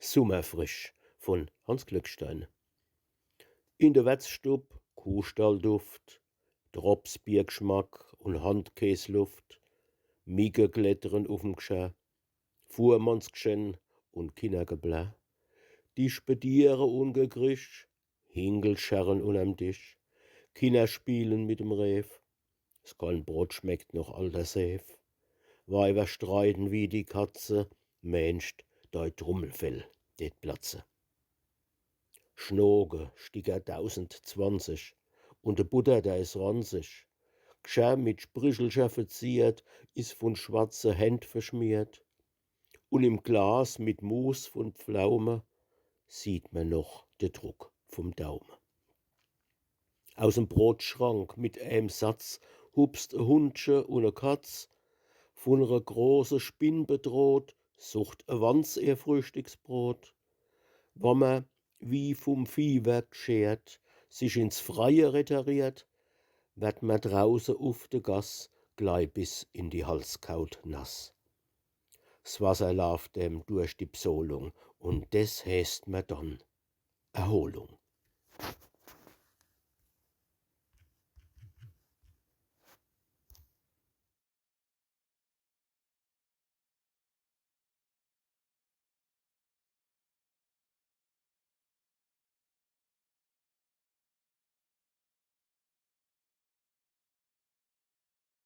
Summerfrisch von Hans Glückstein. In der Wetzstub Kuhstallduft, Dropsbiergeschmack und Handkäsluft, Migge klettern auf'm Gschär, Fuhrmannsgschenn und Kindergeblä. Die Spediere ungekrisch, Hinkel scharren unterm Tisch, Kinder spielen mit dem Ref, das Kalnbrot schmeckt noch alter Seef. Weiber streiten wie die Katze, Menscht, dei Trummelfell det platze. Schnoge Sticker 1020 und de Butter da is ranzig. Gschär mit Sprichelscher verziert, is von schwarze Händ verschmiert. Und im Glas mit Mus von Pflaume sieht man noch de Druck vom Daumen. Aus'm Brotschrank mit Satz hupst e Hundsche und e Katz. Von ner große Spinn bedroht, sucht e Wanz ihr Frühstücksbrot. Wammer, wie vom Viehwerk geschert, sich ins Freie retiriert, werd man draußen auf de Gass glei bis in die Halskaut nass. S Wasser lauft dem durch die Psolung und des heißt man dann Erholung.